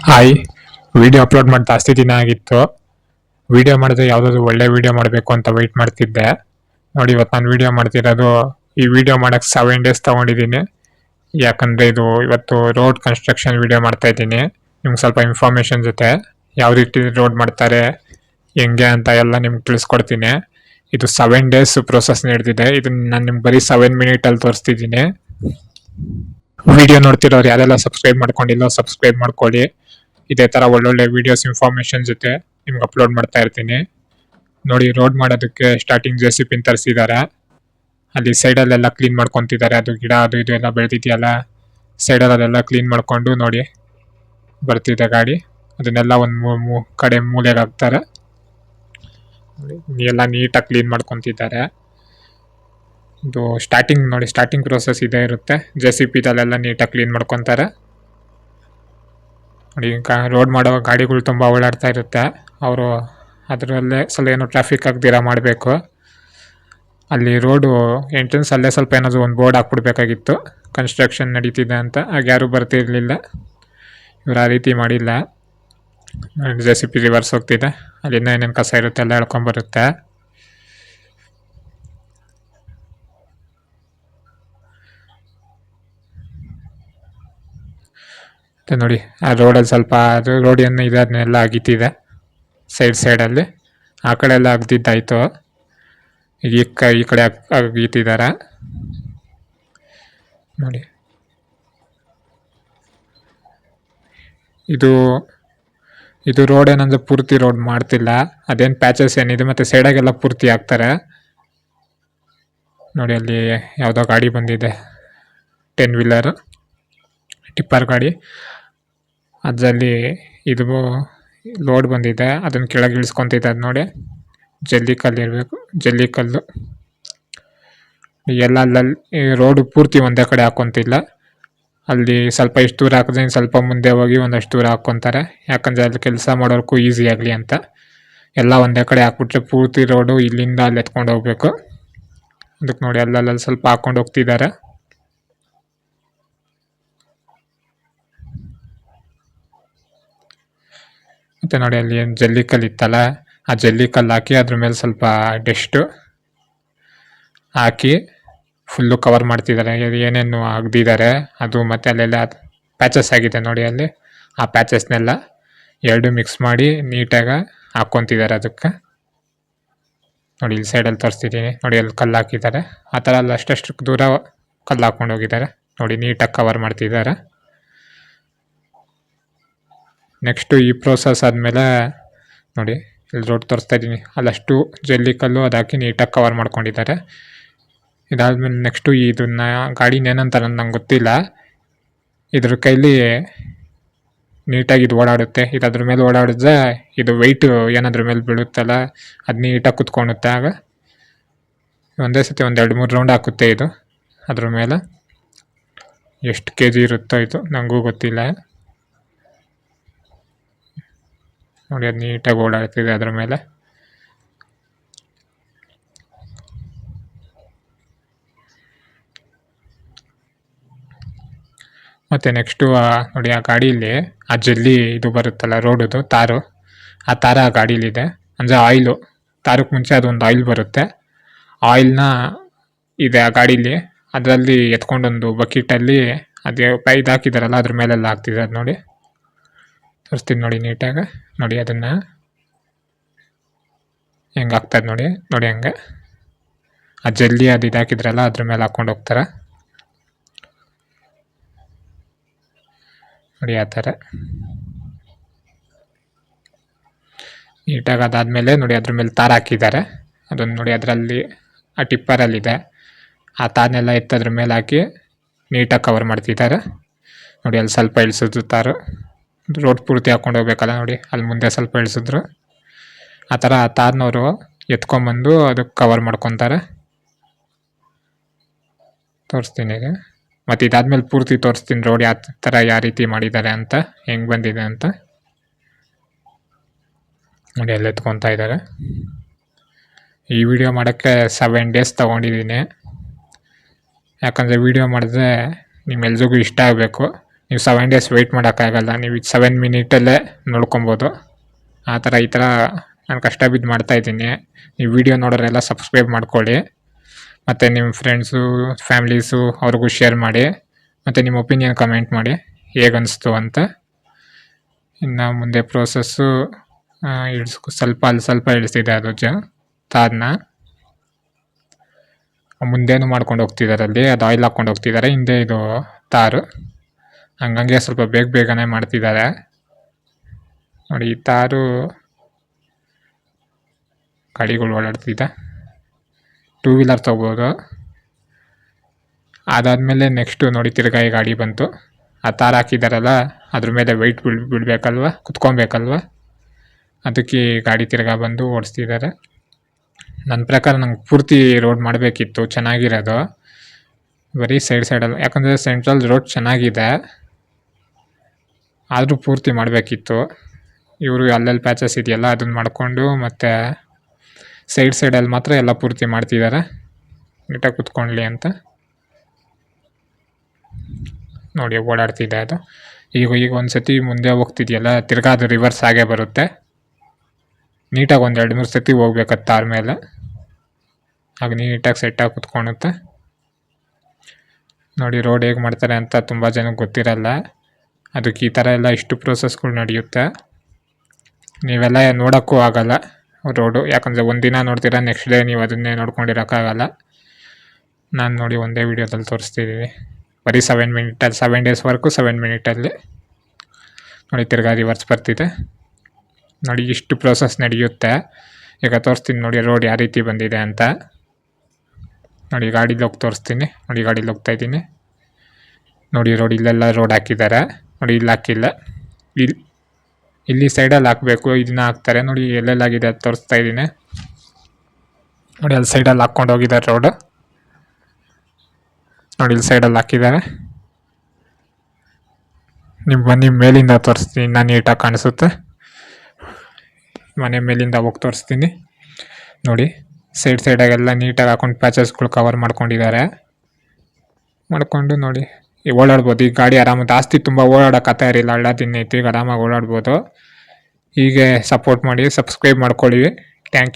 Hi. Video upload ಮಾಡಿ ಜಾಸ್ತಿ ದಿನ ಆಗಿತ್ತು. ವಿಡಿಯೋ ಮಾಡಿದ್ರೆ ಯಾವುದಾದ್ರು ಒಳ್ಳೆ ವಿಡಿಯೋ ಮಾಡಬೇಕು ಅಂತ ವೆಯ್ಟ್ ಮಾಡ್ತಿದ್ದೆ. ನೋಡಿ, ಇವತ್ತು ನಾನು ವಿಡಿಯೋ ಮಾಡ್ತಿರೋದು, ಈ ವಿಡಿಯೋ ಮಾಡೋಕ್ಕೆ 7 ಡೇಸ್ ತೊಗೊಂಡಿದ್ದೀನಿ. ಯಾಕಂದರೆ ಇವತ್ತು ರೋಡ್ ಕನ್ಸ್ಟ್ರಕ್ಷನ್ ವಿಡಿಯೋ ಮಾಡ್ತಾ ಇದ್ದೀನಿ. ನಿಮ್ಗೆ ಸ್ವಲ್ಪ ಇನ್ಫಾರ್ಮೇಷನ್ ಜೊತೆ ಯಾವ ರೀತಿ ರೋಡ್ ಮಾಡ್ತಾರೆ, ಹೆಂಗೆ ಅಂತ ಎಲ್ಲ ನಿಮ್ಗೆ ತಿಳಿಸ್ಕೊಡ್ತೀನಿ. ಇದು 7 ಡೇಸ್ ಪ್ರೊಸೆಸ್ ನಡೆದಿದೆ. ಇದನ್ನ ನಾನು ನಿಮ್ಗೆ ಬರೀ 7 ಮಿನಿಟಲ್ಲಿ ತೋರಿಸ್ತಿದ್ದೀನಿ. ವಿಡಿಯೋ ನೋಡ್ತಿರೋರು ಯಾರೆಲ್ಲ ಸಬ್ಸ್ಕ್ರೈಬ್ ಮಾಡ್ಕೊಂಡಿಲ್ಲ, ಸಬ್ಸ್ಕ್ರೈಬ್ ಮಾಡ್ಕೊಳ್ಳಿ. ಇದೇ ಥರ ಒಳ್ಳೊಳ್ಳೆ ವಿಡಿಯೋಸ್ ಇನ್ಫಾರ್ಮೇಷನ್ ಜೊತೆ ನಿಮ್ಗೆ ಅಪ್ಲೋಡ್ ಮಾಡ್ತಾ ಇರ್ತೀನಿ. ನೋಡಿ, ರೋಡ್ ಮಾಡೋದಕ್ಕೆ ಸ್ಟಾರ್ಟಿಂಗ್ JCB ತರಿಸಿದ್ದಾರೆ. ಅಲ್ಲಿ ಸೈಡಲ್ಲೆಲ್ಲ ಕ್ಲೀನ್ ಮಾಡ್ಕೊತಿದ್ದಾರೆ. ಅದು ಗಿಡ ಅದು ಇದು ಎಲ್ಲ ಬೆಳೆದಿದೆಯಲ್ಲ, ಸೈಡಲ್ಲೆಲ್ಲ ಕ್ಲೀನ್ ಮಾಡಿಕೊಂಡು ನೋಡಿ ಬರ್ತಿದೆ ಗಾಡಿ. ಅದನ್ನೆಲ್ಲ ಒಂದು ಕಡೆ ಮೂಲೆಗೆ ಹಾಕ್ತಾರೆ. ಎಲ್ಲ ನೀಟಾಗಿ ಕ್ಲೀನ್ ಮಾಡ್ಕೊತಿದ್ದಾರೆ. ಇದು ಸ್ಟಾರ್ಟಿಂಗ್ ನೋಡಿ, ಸ್ಟಾರ್ಟಿಂಗ್ ಪ್ರೋಸೆಸ್ ಇದೇ ಇರುತ್ತೆ. JCBದಲ್ಲೆಲ್ಲ ನೀಟಾಗಿ ಕ್ಲೀನ್ ಮಾಡ್ಕೊತಾರೆ. ನೋಡಿ, ರೋಡ್ ಮಾಡೋ ಗಾಡಿಗಳು ತುಂಬ ಓಡಾಡ್ತಾ ಇರುತ್ತೆ. ಅವರು ಅದರಲ್ಲೇ ಸ್ವಲ್ಪ ಏನೋ ಟ್ರಾಫಿಕ್ ಆಗದಿರ ಮಾಡಬೇಕು. ಅಲ್ಲಿ ರೋಡು ಎಂಟ್ರೆನ್ಸ್ ಅಲ್ಲೇ ಸ್ವಲ್ಪ ಏನಾದರೂ ಒಂದು ಬೋರ್ಡ್ ಹಾಕ್ಬಿಡ್ಬೇಕಾಗಿತ್ತು, ಕನ್ಸ್ಟ್ರಕ್ಷನ್ ನಡೀತಿದೆ ಅಂತ. ಆಗ ಯಾರೂ ಬರ್ತಿರ್ಲಿಲ್ಲ. ಇವರು ಆ ರೀತಿ ಮಾಡಿಲ್ಲ. JCB ರಿವರ್ಸ್ ಹೋಗ್ತಿದೆ. ಅಲ್ಲಿಂದ ಏನೇನು ಕಸ ಇರುತ್ತೆ ಎಲ್ಲ ಎಳ್ಕೊಂಬರುತ್ತೆ. ಮತ್ತು ನೋಡಿ, ಆ ರೋಡಲ್ಲಿ ಸ್ವಲ್ಪ ರೋಡ್ ಏನು ಇದೆ ಅದನ್ನೆಲ್ಲ ಅಗೀತಿದೆ ಸೈಡಲ್ಲಿ. ಆ ಕಡೆ ಎಲ್ಲ ಅಗ್ದಿದ್ದಾಯಿತು. ಈ ಕಡೆ ಅಗೀತಿದ್ದಾರೆ ನೋಡಿ. ಇದು ರೋಡ್ ಏನಂದ್ರೆ ಪೂರ್ತಿ ರೋಡ್ ಮಾಡ್ತಿಲ್ಲ. ಅದೇನು ಪ್ಯಾಚಸ್ ಏನಿದೆ ಮತ್ತು ಸೈಡಾಗೆಲ್ಲ ಪೂರ್ತಿ ಹಾಕ್ತಾರೆ ನೋಡಿ. ಅಲ್ಲಿ ಯಾವುದೋ ಗಾಡಿ ಬಂದಿದೆ, 10 ವೀಲರ್ ಟಿಪ್ಪರ್ ಗಾಡಿ. ಅದರಲ್ಲಿ ಇದು ಲೋಡ್ ಬಂದಿದೆ. ಅದನ್ನು ಕೆಳಗೆ ಇಳಿಸ್ಕೊತಿದ್ದಾರೆ ನೋಡಿ. ಜಲ್ಲಿಕಲ್ಲು ಇರಬೇಕು, ಜಲ್ಲಿಕಲ್ಲು ಎಲ್ಲ ಅಲ್ಲಲ್ಲಿ. ರೋಡು ಪೂರ್ತಿ ಒಂದೇ ಕಡೆ ಹಾಕ್ಕೊಂತಿಲ್ಲ. ಅಲ್ಲಿ ಸ್ವಲ್ಪ ಇಷ್ಟು ದೂರ ಹಾಕಿದ್ರೆ ಸ್ವಲ್ಪ ಮುಂದೆ ಹೋಗಿ ಒಂದಷ್ಟು ದೂರ ಹಾಕ್ಕೊತಾರೆ. ಯಾಕಂದರೆ ಅಲ್ಲಿ ಕೆಲಸ ಮಾಡೋರ್ಗೂ ಈಸಿ ಆಗಲಿ ಅಂತ. ಎಲ್ಲ ಒಂದೇ ಕಡೆ ಹಾಕ್ಬಿಟ್ರೆ ಪೂರ್ತಿ ರೋಡು ಇಲ್ಲಿಂದ ಅಲ್ಲಿ ಎತ್ಕೊಂಡು ಹೋಗ್ಬೇಕು. ಅದಕ್ಕೆ ನೋಡಿ, ಅಲ್ಲಲ್ಲಿ ಸ್ವಲ್ಪ ಹಾಕ್ಕೊಂಡು ಹೋಗ್ತಿದ್ದಾರೆ. ಮತ್ತು ನೋಡಿ, ಅಲ್ಲಿ ಏನು ಜಲ್ಲಿಕಲ್ಲು ಇತ್ತಲ್ಲ, ಆ ಜಲ್ಲಿಕಲ್ಲು ಹಾಕಿ ಅದ್ರ ಮೇಲೆ ಸ್ವಲ್ಪ ಡಸ್ಟು ಹಾಕಿ ಫುಲ್ಲು ಕವರ್ ಮಾಡ್ತಿದ್ದಾರೆ. ಏನೇನು ಅಗ್ದಿದ್ದಾರೆ ಅದು, ಮತ್ತು ಅಲ್ಲೆಲ್ಲ ಪ್ಯಾಚಸ್ ಆಗಿದೆ ನೋಡಿ. ಅಲ್ಲಿ ಆ ಪ್ಯಾಚಸ್ನೆಲ್ಲ ಎರಡು ಮಿಕ್ಸ್ ಮಾಡಿ ನೀಟಾಗಿ ಹಾಕ್ಕೊತಿದ್ದಾರೆ ಅದಕ್ಕೆ. ನೋಡಿ, ಇಲ್ಲಿ ಸೈಡಲ್ಲಿ ತೋರಿಸ್ತಿದ್ದೀನಿ ನೋಡಿ. ಅಲ್ಲಿ ಕಲ್ಲು ಹಾಕಿದ್ದಾರೆ. ಆ ಥರ ಅಲ್ಲಿ ಅಷ್ಟಷ್ಟು ದೂರ ಕಲ್ಲು ಹಾಕ್ಕೊಂಡು ಹೋಗಿದ್ದಾರೆ ನೋಡಿ. ನೀಟಾಗಿ ಕವರ್ ಮಾಡ್ತಿದ್ದಾರೆ. ನೆಕ್ಸ್ಟು ಈ ಪ್ರೋಸೆಸ್ ಆದಮೇಲೆ ನೋಡಿ, ಇಲ್ಲಿ ರೋಡ್ ತೋರಿಸ್ತಾ ಇದ್ದೀನಿ. ಅಲ್ಲಷ್ಟು ಜಲ್ಲಿಕಲ್ಲು ಅದು ಹಾಕಿ ನೀಟಾಗಿ ಕವರ್ ಮಾಡ್ಕೊಂಡಿದ್ದಾರೆ. ಇದಾದ್ಮೇಲೆ ನೆಕ್ಸ್ಟು ಇದನ್ನ ಗಾಡಿನ ಏನಂತ ನಂಗೆ ಗೊತ್ತಿಲ್ಲ. ಇದ್ರ ಕೈಲಿ ನೀಟಾಗಿ ಇದು ಓಡಾಡುತ್ತೆ. ಇದು ಅದ್ರ ಮೇಲೆ ಓಡಾಡಿದ್ರೆ ಇದು ವೆಯ್ಟು ಏನಾದ್ರ ಮೇಲೆ ಬೀಳುತ್ತಲ್ಲ, ಅದು ನೀಟಾಗಿ ಕುತ್ಕೊಳುತ್ತೆ. ಆಗ ಒಂದೇ ಸತಿ ಒಂದು 2-3 ರೌಂಡ್ ಹಾಕುತ್ತೆ ಇದು ಅದ್ರ ಮೇಲೆ. ಎಷ್ಟು kg ಇರುತ್ತೋ ಇದು ನನಗೂ ಗೊತ್ತಿಲ್ಲ ನೋಡಿ. ಅದು ನೀಟಾಗಿ ಓಡಾಡ್ತಿದೆ ಅದ್ರ ಮೇಲೆ. ಮತ್ತು ನೆಕ್ಸ್ಟು ನೋಡಿ, ಆ ಗಾಡೀಲಿ ಆ ಜಲ್ಲಿ ಇದು ಬರುತ್ತಲ್ಲ ರೋಡದು ತಾರು, ಆ ತಾರ ಆ ಗಾಡೀಲಿದೆ. ಅಂದರೆ ಆಯಿಲು, ತಾರಕ್ಕೆ ಮುಂಚೆ ಅದೊಂದು ಆಯಿಲ್ ಬರುತ್ತೆ. ಆಯಿಲ್ನ ಇದೆ ಆ ಗಾಡೀಲಿ. ಅದರಲ್ಲಿ ಎತ್ಕೊಂಡೊಂದು ಬಕೆಟಲ್ಲಿ ಅದೇ ಇದು ಹಾಕಿದಾರಲ್ಲ ಅದ್ರ ಮೇಲೆಲ್ಲ ಹಾಕ್ತಿದ್ದಾರೆ ನೋಡಿ. ತೋರಿಸ್ತೀನಿ ನೋಡಿ ನೀಟಾಗಿ. ನೋಡಿ ಅದನ್ನು ಹೆಂಗೆ ಹಾಕ್ತಾರೆ ನೋಡಿ. ನೋಡಿ ಹಂಗೆ ಆ ಜಲ್ಲಿ ಅದು ಇದು ಹಾಕಿದ್ರಲ್ಲ ಅದ್ರ ಮೇಲೆ ಹಾಕ್ಕೊಂಡು ಹೋಗ್ತಾರೆ ನೋಡಿ. ಆ ಥರ ನೀಟಾಗಿ ಅದಾದಮೇಲೆ ನೋಡಿ ಅದ್ರ ಮೇಲೆ ತಾರು ಹಾಕಿದ್ದಾರೆ. ಅದೊಂದು ನೋಡಿ, ಅದರಲ್ಲಿ ಆ ಟಿಪ್ಪರಲ್ಲಿದೆ. ಆ ತಾರನ್ನೆಲ್ಲ ಎತ್ತದ್ರ ಮೇಲೆ ಹಾಕಿ ನೀಟಾಗಿ ಕವರ್ ಮಾಡ್ತಿದ್ದಾರೆ ನೋಡಿ. ಅಲ್ಲಿ ಸ್ವಲ್ಪ ಇಳಿಸಿದ್ರು ತಾರು. ರೋಡ್ ಪೂರ್ತಿ ಹಾಕ್ಕೊಂಡು ಹೋಗ್ಬೇಕಲ್ಲ ನೋಡಿ, ಅಲ್ಲಿ ಮುಂದೆ ಸ್ವಲ್ಪ ಇಳಿಸಿದ್ರು. ಆ ಥರ ಆ ತಾರನವರು ಎತ್ಕೊಂಬಂದು ಅದಕ್ಕೆ ಕವರ್ ಮಾಡ್ಕೊತಾರೆ. ತೋರಿಸ್ತೀನಿ ಈಗ. ಮತ್ತು ಇದಾದ್ಮೇಲೆ ಪೂರ್ತಿ ತೋರಿಸ್ತೀನಿ ರೋಡ್ ಯಾವ ಥರ ಯಾವ ರೀತಿ ಮಾಡಿದ್ದಾರೆ ಅಂತ, ಹೆಂಗೆ ಬಂದಿದೆ ಅಂತ ನೋಡಿ. ಅಲ್ಲಿ ಎತ್ಕೊತಾ ಇದ್ದಾರೆ. ಈ ವಿಡಿಯೋ ಮಾಡೋಕ್ಕೆ 7 ಡೇಸ್ ತೊಗೊಂಡಿದ್ದೀನಿ. ಯಾಕಂದರೆ ವಿಡಿಯೋ ಮಾಡಿದ್ರೆ ನಿಮ್ಮೆಲ್ರಿಗೂ ಇಷ್ಟ ಆಗಬೇಕು. ನೀವು 7 ಡೇಸ್ ವೆಯ್ಟ್ ಮಾಡೋಕ್ಕಾಗಲ್ಲ, ನೀವು 7 ಮಿನಿಟಲ್ಲೇ ನೋಡ್ಕೊಬೋದು. ಆ ಥರ ಈ ಥರ ನಾನು ಕಷ್ಟ ಬಿದ್ದು ಮಾಡ್ತಾಯಿದ್ದೀನಿ. ನೀವು ವಿಡಿಯೋ ನೋಡೋರೆಲ್ಲ ಸಬ್ಸ್ಕ್ರೈಬ್ ಮಾಡ್ಕೊಳ್ಳಿ, ಮತ್ತು ನಿಮ್ಮ ಫ್ರೆಂಡ್ಸು ಫ್ಯಾಮ್ಲೀಸು ಅವ್ರಿಗೂ ಶೇರ್ ಮಾಡಿ, ಮತ್ತು ನಿಮ್ಮ ಒಪಿನಿಯನ್ ಕಮೆಂಟ್ ಮಾಡಿ ಹೇಗನ್ನಿಸ್ತು ಅಂತ. ಇನ್ನು ಮುಂದೆ ಪ್ರೋಸೆಸ್ಸು ಸ್ವಲ್ಪ ಇಳಿಸಿದೆ ಅದು ತಾರನ್ನ ಮುಂದೇನು ಮಾಡ್ಕೊಂಡು ಹೋಗ್ತಿದ್ದಾರೆ, ಅಲ್ಲಿ ಅದು ಆಯಿಲ್ ಹಾಕ್ಕೊಂಡು ಹೋಗ್ತಿದ್ದಾರೆ, ಹಿಂದೆ ಇದು ತಾರು ಹಂಗಂಗೆ ಸ್ವಲ್ಪ ಬೇಗನೆ ಮಾಡ್ತಿದ್ದಾರೆ ನೋಡಿ. ಈ ತಾರು ಗಾಡಿಗಳು ಓಡಾಡ್ತಿದ್ದೆ, 2 ವೀಲರ್ ತೊಗೋಬೋದು. ಅದಾದಮೇಲೆ ನೆಕ್ಸ್ಟು ನೋಡಿ ತಿರ್ಗಾ ಈ ಗಾಡಿ ಬಂತು. ಆ ತಾರು ಹಾಕಿದಾರಲ್ಲ ಅದ್ರ ಮೇಲೆ ವೆಯ್ಟ್ ಬಿಡಬೇಕಲ್ವ, ಕುತ್ಕೊಬೇಕಲ್ವ, ಅದಕ್ಕೆ ಗಾಡಿ ತಿರ್ಗಾ ಬಂದು ಓಡಿಸ್ತಿದ್ದಾರೆ. ನನ್ನ ಪ್ರಕಾರ ನಂಗೆ ಪೂರ್ತಿ ರೋಡ್ ಮಾಡಬೇಕಿತ್ತು, ಚೆನ್ನಾಗಿರೋದು. ಬರೀ ಸೈಡಲ್ಲಿ, ಯಾಕಂದರೆ ಸೆಂಟ್ರಲ್ ರೋಡ್ ಚೆನ್ನಾಗಿದೆ, ಆದರೂ ಪೂರ್ತಿ ಮಾಡಬೇಕಿತ್ತು. ಇವರು ಅಲ್ಲೆಲ್ಲಿ ಪ್ಯಾಚಸ್ ಇದೆಯಲ್ಲ ಅದನ್ನು ಮಾಡಿಕೊಂಡು ಮತ್ತು ಸೈಡಲ್ಲಿ ಮಾತ್ರ ಎಲ್ಲ ಪೂರ್ತಿ ಮಾಡ್ತಿದ್ದಾರೆ, ನೀಟಾಗಿ ಕುತ್ಕೊಳ್ಳಿ ಅಂತ. ನೋಡಿ ಓಡಾಡ್ತಿದ್ದೆ ಅದು. ಈಗ ಒಂದು ಸತಿ ಮುಂದೆ ಹೋಗ್ತಿದೆಯಲ್ಲ ತಿರ್ಗಾ ಅದು ರಿವರ್ಸ್ ಆಗೇ ಬರುತ್ತೆ. ನೀಟಾಗಿ ಒಂದು 2-3 ಸತಿ ಹೋಗ್ಬೇಕು ತಾರ ಮೇಲೆ, ಆಗ ನೀಟಾಗಿ ಸೆಟ್ಟಾಗಿ ಕುತ್ಕೊಳುತ್ತೆ. ನೋಡಿ ರೋಡ್ ಹೇಗೆ ಮಾಡ್ತಾರೆ ಅಂತ ತುಂಬ ಜನಕ್ಕೆ ಗೊತ್ತಿರಲ್ಲ, ಅದಕ್ಕೆ ಈ ಥರ ಎಲ್ಲ ಇಷ್ಟು ಪ್ರೋಸೆಸ್ಗಳು ನಡೆಯುತ್ತೆ. ನೀವೆಲ್ಲ ನೋಡೋಕ್ಕೂ ಆಗಲ್ಲ ರೋಡು, ಯಾಕಂದರೆ ಒಂದಿನ ನೋಡ್ತೀರಾ, ನೆಕ್ಸ್ಟ್ ಡೇ ನೀವು ಅದನ್ನೇ ನೋಡ್ಕೊಂಡಿರೋಕ್ಕಾಗಲ್ಲ. ನಾನು ನೋಡಿ ಒಂದೇ ವೀಡಿಯೋದಲ್ಲಿ ತೋರಿಸ್ತಿದ್ದೀನಿ, ಬರೀ 7 ಮಿನಿಟಲ್ಲಿ 7 ಡೇಸ್ ವರ್ಕು 7 ಮಿನಿಟಲ್ಲಿ. ನೋಡಿ ತಿರ್ಗಾ ರಿವರ್ಸ್ ಬರ್ತಿದೆ. ನೋಡಿ ಇಷ್ಟು ಪ್ರೋಸೆಸ್ ನಡೆಯುತ್ತೆ. ಈಗ ತೋರಿಸ್ತೀನಿ ನೋಡಿ ರೋಡ್ ಯಾವ ರೀತಿ ಬಂದಿದೆ ಅಂತ. ನೋಡಿ ಗಾಡೀಲಿ ಹೋಗಿ ತೋರಿಸ್ತೀನಿ. ನೋಡಿ ಗಾಡೀಲಿ ಹೋಗ್ತಾಯಿದ್ದೀನಿ. ನೋಡಿ ರೋಡ್ ಇಲ್ಲೆಲ್ಲ ರೋಡ್ ಹಾಕಿದ್ದಾರೆ, ನೋಡಿ ಇಲ್ಲಿ ಹಾಕಿಲ್ಲ, ಇಲ್ಲಿ ಸೈಡಲ್ಲಿ ಹಾಕಬೇಕು, ಇದನ್ನ ಹಾಕ್ತಾರೆ. ನೋಡಿ ಎಲ್ಲೆಲ್ಲಾಗಿದೆ ಅದು ತೋರಿಸ್ತಾ ಇದ್ದೀನಿ. ನೋಡಿ ಅಲ್ಲಿ ಸೈಡಲ್ಲಿ ಹಾಕ್ಕೊಂಡು ಹೋಗಿದ್ದಾರೆ ರೋಡು, ನೋಡಿ ಇಲ್ಲಿ ಸೈಡಲ್ಲಿ ಹಾಕಿದ್ದಾರೆ. ಬನ್ನಿ ಮೇಲಿಂದ ತೋರಿಸ್ತೀನಿ, ಇನ್ನೂ ನೀಟಾಗಿ ಕಾಣಿಸುತ್ತೆ. ಮನೆ ಮೇಲಿಂದ ಹೋಗಿ ತೋರಿಸ್ತೀನಿ. ನೋಡಿ ಸೈಡಾಗೆಲ್ಲ ನೀಟಾಗಿ ಹಾಕೊಂಡು ಪ್ಯಾಚಸ್ಗಳು ಕವರ್ ಮಾಡ್ಕೊಂಡಿದ್ದಾರೆ. ಮಾಡ್ಕೊಂಡು ನೋಡಿ ಓಡಾಡ್ಬೋದು. ಈ ಗಾಡಿ ಆರಾಮಾಗಿ ಜಾಸ್ತಿ ತುಂಬ ಓಡಾಡೋಕೆ ಇರಲಿಲ್ಲ, ಹಳ್ಳ ದಿನ ಐತಿ, ಈಗ ಆರಾಮಾಗಿ ಓಡಾಡ್ಬೋದು. ಹೀಗೆ ಸಪೋರ್ಟ್ ಮಾಡಿ, ಸಬ್ಸ್ಕ್ರೈಬ್ ಮಾಡ್ಕೊಳ್ಳಿ. Thank you.